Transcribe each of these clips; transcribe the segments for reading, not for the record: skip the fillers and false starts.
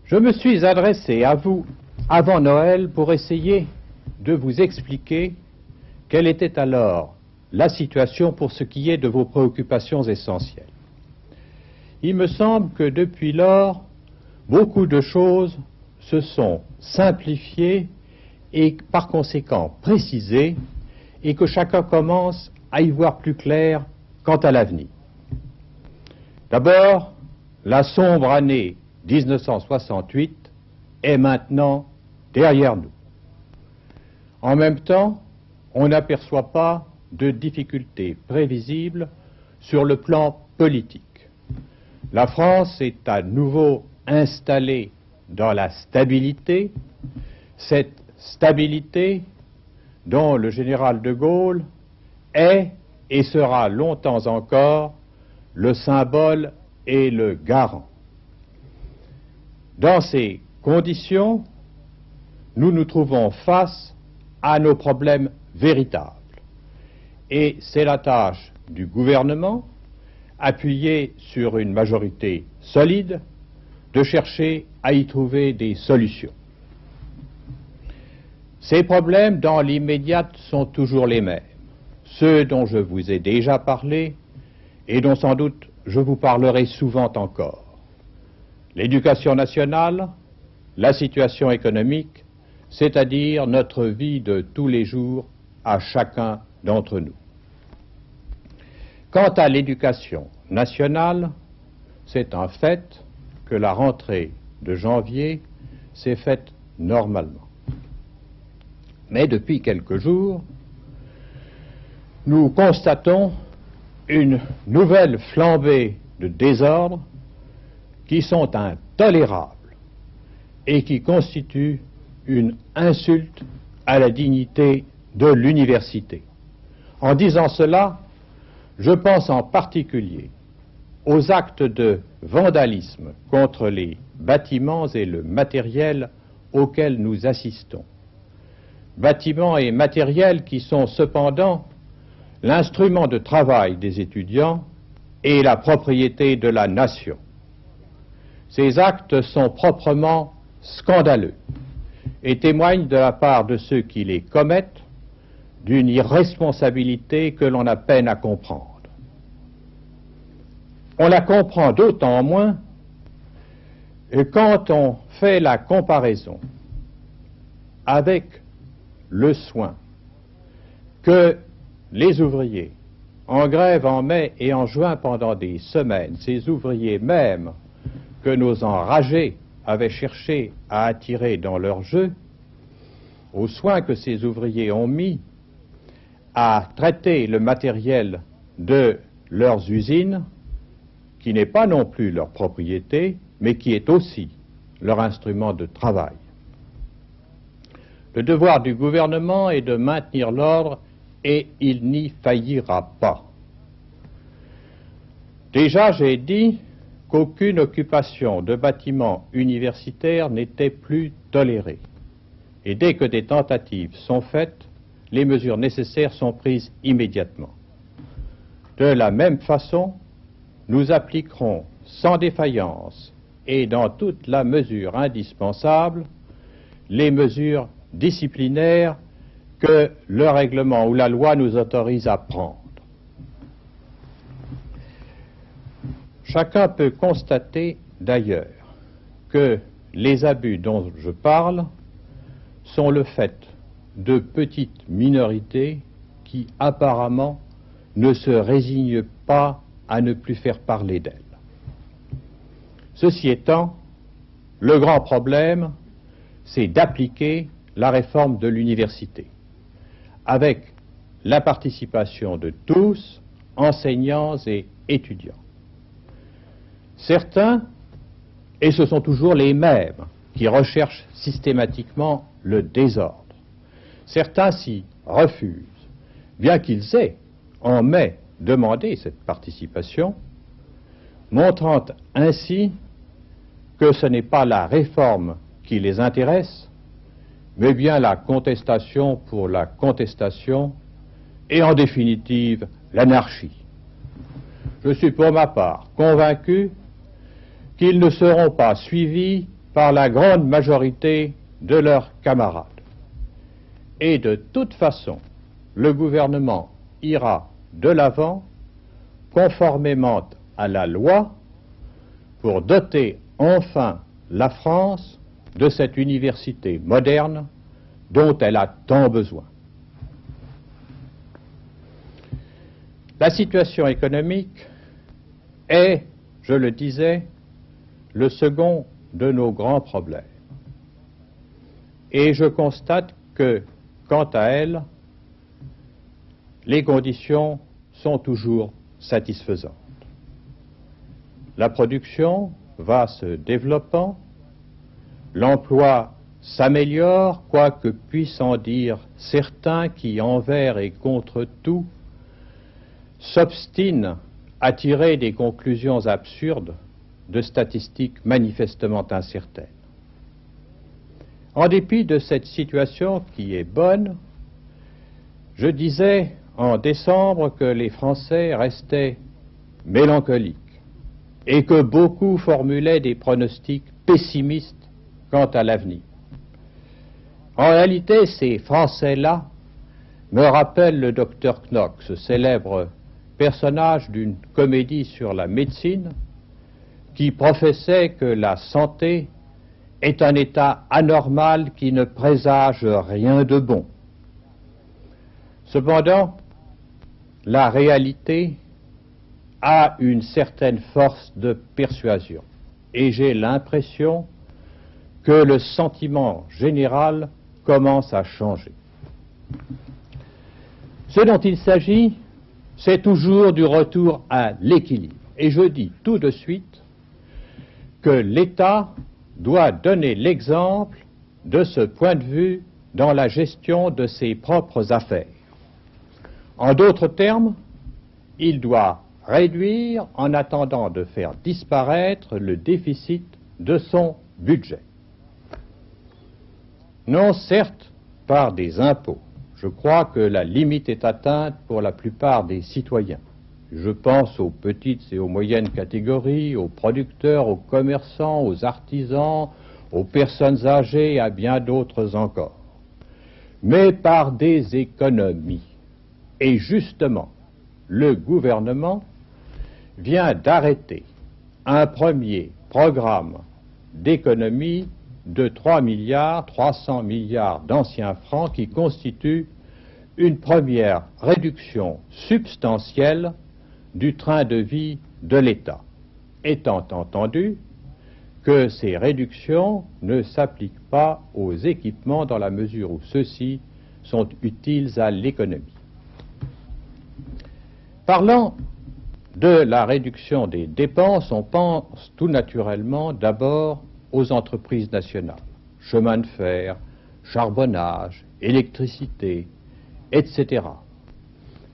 Je me suis adressé à vous avant Noël pour essayer de vous expliquer quelle était alors la situation pour ce qui est de vos préoccupations essentielles. Il me semble que depuis lors, beaucoup de choses se sont simplifiées et par conséquent précisées et que chacun commence à y voir plus clair quant à l'avenir. D'abord, la sombre année 1968 est maintenant derrière nous. En même temps, on n'aperçoit pas de difficultés prévisibles sur le plan politique. La France est à nouveau installée dans la stabilité, cette stabilité dont le général de Gaulle est et sera longtemps encore le symbole et le garant. Dans ces conditions, nous nous trouvons face à nos problèmes véritables. Et c'est la tâche du gouvernement, appuyé sur une majorité solide, de chercher à y trouver des solutions. Ces problèmes, dans l'immédiat, sont toujours les mêmes, ceux dont je vous ai déjà parlé et dont sans doute je vous parlerai souvent encore. L'éducation nationale, la situation économique, c'est-à-dire notre vie de tous les jours à chacun d'entre nous. Quant à l'éducation nationale, c'est un fait que la rentrée de janvier s'est faite normalement. Mais depuis quelques jours, nous constatons une nouvelle flambée de désordres qui sont intolérables et qui constituent une insulte à la dignité de l'université. En disant cela, je pense en particulier aux actes de vandalisme contre les bâtiments et le matériel auxquels nous assistons. Bâtiments et matériels qui sont cependant l'instrument de travail des étudiants et la propriété de la nation. Ces actes sont proprement scandaleux et témoignent de la part de ceux qui les commettent d'une irresponsabilité que l'on a peine à comprendre. On la comprend d'autant moins quand on fait la comparaison avec le soin que les ouvriers, en grève en mai et en juin pendant des semaines, ces ouvriers mêmes que nos enragés avaient cherché à attirer dans leur jeu, aux soins que ces ouvriers ont mis à traiter le matériel de leurs usines, qui n'est pas non plus leur propriété, mais qui est aussi leur instrument de travail. Le devoir du gouvernement est de maintenir l'ordre et il n'y faillira pas. Déjà, j'ai dit qu'aucune occupation de bâtiments universitaires n'était plus tolérée. Et dès que des tentatives sont faites, les mesures nécessaires sont prises immédiatement. De la même façon, nous appliquerons sans défaillance et dans toute la mesure indispensable les mesures disciplinaires que le règlement ou la loi nous autorise à prendre. Chacun peut constater d'ailleurs que les abus dont je parle sont le fait de petites minorités qui apparemment ne se résignent pas à ne plus faire parler d'elles. Ceci étant, le grand problème, c'est d'appliquer la réforme de l'université, avec la participation de tous, enseignants et étudiants. Certains, et ce sont toujours les mêmes, qui recherchent systématiquement le désordre. Certains s'y refusent, bien qu'ils aient, en mai, demandé cette participation, montrant ainsi que ce n'est pas la réforme qui les intéresse, mais bien la contestation pour la contestation et en définitive l'anarchie. Je suis pour ma part convaincu qu'ils ne seront pas suivis par la grande majorité de leurs camarades. Et de toute façon, le gouvernement ira de l'avant, conformément à la loi, pour doter enfin la France de cette université moderne dont elle a tant besoin. La situation économique est, je le disais, le second de nos grands problèmes. Et je constate que, quant à elle, les conditions sont toujours satisfaisantes. La production va se développant, l'emploi s'améliore, quoi que puissent en dire certains qui, envers et contre tout, s'obstinent à tirer des conclusions absurdes de statistiques manifestement incertaines. En dépit de cette situation qui est bonne, je disais en décembre que les Français restaient mélancoliques et que beaucoup formulaient des pronostics pessimistes quant à l'avenir. En réalité, ces Français-là me rappellent le docteur Knox, célèbre personnage d'une comédie sur la médecine, qui professait que la santé est un état anormal qui ne présage rien de bon. Cependant, la réalité a une certaine force de persuasion, et j'ai l'impression que le sentiment général commence à changer. Ce dont il s'agit, c'est toujours du retour à l'équilibre. Et je dis tout de suite que l'État doit donner l'exemple de ce point de vue dans la gestion de ses propres affaires. En d'autres termes, il doit réduire en attendant de faire disparaître le déficit de son budget. Non, certes, par des impôts. Je crois que la limite est atteinte pour la plupart des citoyens. Je pense aux petites et aux moyennes catégories, aux producteurs, aux commerçants, aux artisans, aux personnes âgées et à bien d'autres encore. Mais par des économies. Et justement, le gouvernement vient d'arrêter un premier programme d'économie de 300 milliards d'anciens francs qui constitue une première réduction substantielle du train de vie de l'État, étant entendu que ces réductions ne s'appliquent pas aux équipements dans la mesure où ceux-ci sont utiles à l'économie. Parlant de la réduction des dépenses, on pense tout naturellement d'abord aux entreprises nationales, chemin de fer, charbonnage, électricité, etc.,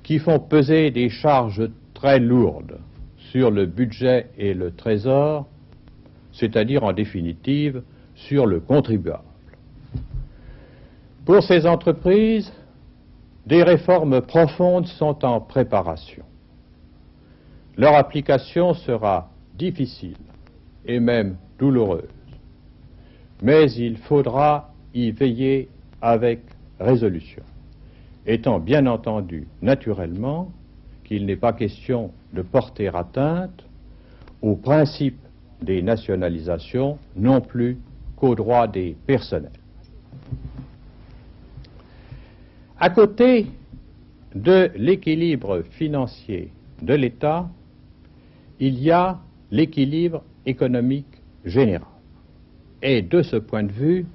qui font peser des charges très lourdes sur le budget et le trésor, c'est-à-dire en définitive sur le contribuable. Pour ces entreprises, des réformes profondes sont en préparation. Leur application sera difficile et même douloureuse, mais il faudra y veiller avec résolution, étant bien entendu naturellement qu'il n'est pas question de porter atteinte au principe des nationalisations, non plus qu'aux droits des personnels. À côté de l'équilibre financier de l'État, il y a l'équilibre économique général. Et de ce point de vue,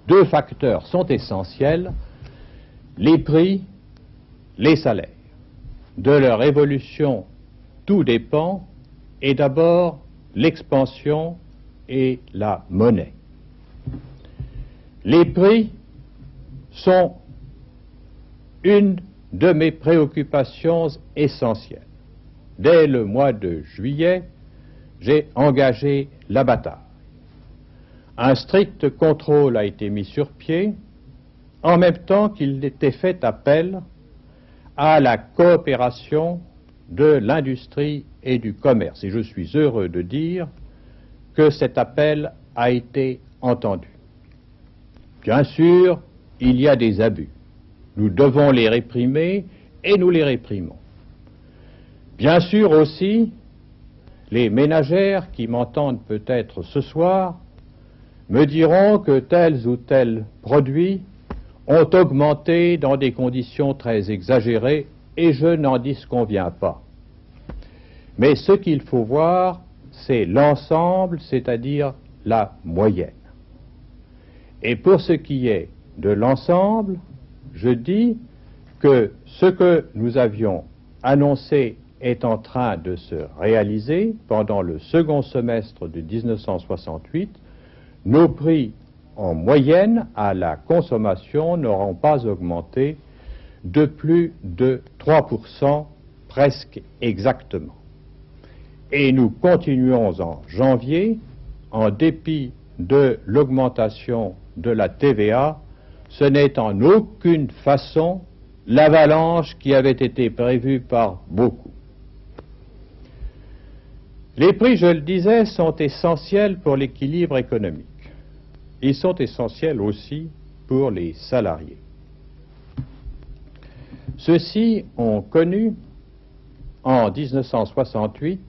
deux facteurs sont essentiels, les prix, les salaires. De leur évolution, tout dépend, et d'abord l'expansion et la monnaie. Les prix sont une de mes préoccupations essentielles. Dès le mois de juillet, j'ai engagé la bataille. Un strict contrôle a été mis sur pied, en même temps qu'il était fait appel à la coopération de l'industrie et du commerce. Et je suis heureux de dire que cet appel a été entendu. Bien sûr, il y a des abus. Nous devons les réprimer et nous les réprimons. Bien sûr aussi, les ménagères qui m'entendent peut-être ce soir me diront que tels ou tels produits ont augmenté dans des conditions très exagérées et je n'en disconviens pas. Mais ce qu'il faut voir, c'est l'ensemble, c'est-à-dire la moyenne. Et pour ce qui est de l'ensemble, je dis que ce que nous avions annoncé est en train de se réaliser pendant le second semestre de 1968. Nos prix en moyenne à la consommation n'auront pas augmenté de plus de 3%, presque exactement. Et nous continuons en janvier, en dépit de l'augmentation de la TVA, ce n'est en aucune façon l'avalanche qui avait été prévue par beaucoup. Les prix, je le disais, sont essentiels pour l'équilibre économique. Ils sont essentiels aussi pour les salariés. Ceux-ci ont connu, en 1968,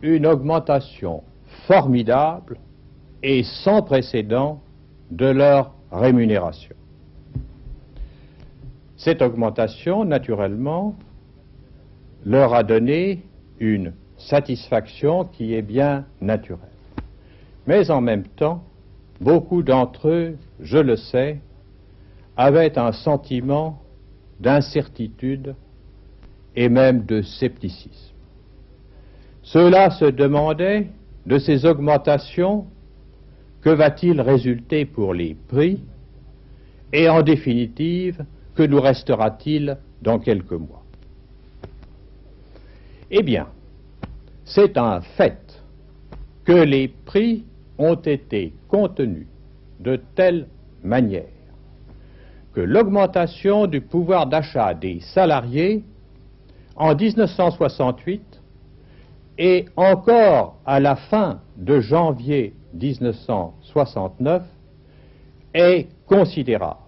une augmentation formidable et sans précédent de leur rémunération. Cette augmentation, naturellement, leur a donné une satisfaction qui est bien naturelle. Mais en même temps, beaucoup d'entre eux, je le sais, avaient un sentiment d'incertitude et même de scepticisme. Ceux-là se demandaient de ces augmentations, que va-t-il résulter pour les prix et en définitive, que nous restera-t-il dans quelques mois? Eh bien, c'est un fait que les prix ont été contenus de telle manière que l'augmentation du pouvoir d'achat des salariés en 1968 et encore à la fin de janvier 1969 est considérable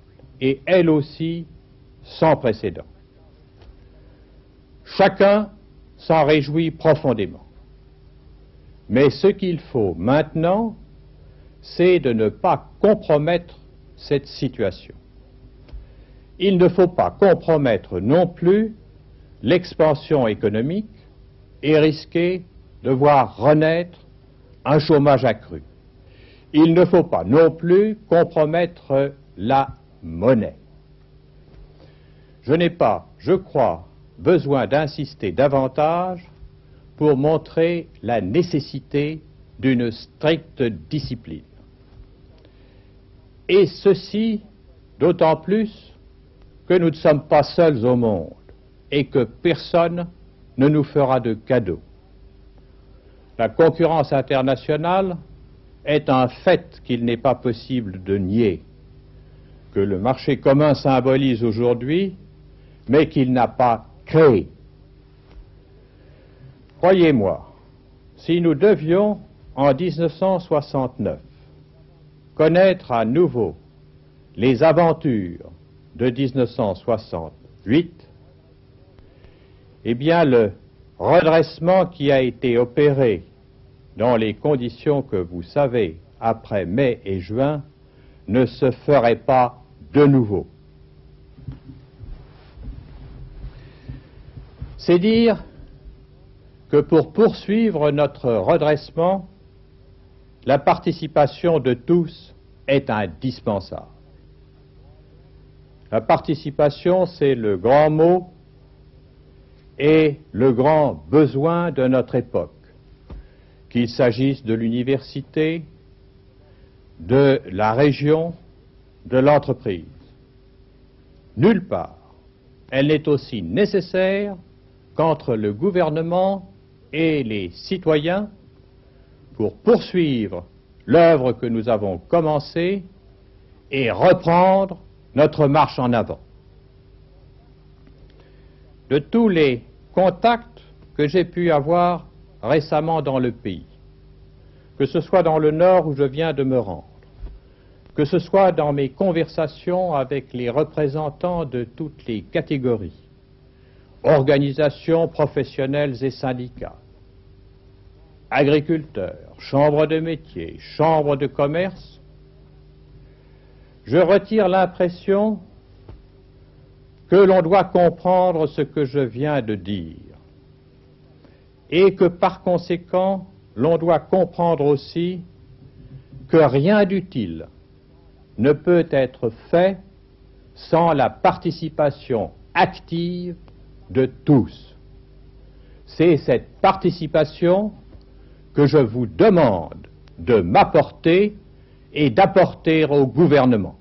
et elle aussi sans précédent. Chacun s'en réjouit profondément. Mais ce qu'il faut maintenant, c'est de ne pas compromettre cette situation. Il ne faut pas compromettre non plus l'expansion économique et risquer de voir renaître un chômage accru. Il ne faut pas non plus compromettre la monnaie. Je n'ai pas, je crois, besoin d'insister davantage pour montrer la nécessité d'une stricte discipline. Et ceci d'autant plus que nous ne sommes pas seuls au monde et que personne ne nous fera de cadeaux. La concurrence internationale est un fait qu'il n'est pas possible de nier, que le marché commun symbolise aujourd'hui, mais qu'il n'a pas créé. Croyez-moi, si nous devions, en 1969, connaître à nouveau les aventures de 1968, eh bien le redressement qui a été opéré dans les conditions que vous savez après mai et juin ne se ferait pas de nouveau. C'est dire que pour poursuivre notre redressement, la participation de tous est indispensable. La participation, c'est le grand mot et le grand besoin de notre époque, qu'il s'agisse de l'université, de la région, de l'entreprise. Nulle part, elle n'est aussi nécessaire qu'entre le gouvernement et les citoyens pour poursuivre l'œuvre que nous avons commencée et reprendre notre marche en avant. De tous les contacts que j'ai pu avoir récemment dans le pays, que ce soit dans le Nord où je viens de me rendre, que ce soit dans mes conversations avec les représentants de toutes les catégories, organisations professionnelles et syndicales, agriculteurs, chambres de métiers, chambres de commerce, je retire l'impression que l'on doit comprendre ce que je viens de dire et que par conséquent, l'on doit comprendre aussi que rien d'utile ne peut être fait sans la participation active de tous. C'est cette participation que je vous demande de m'apporter et d'apporter au gouvernement.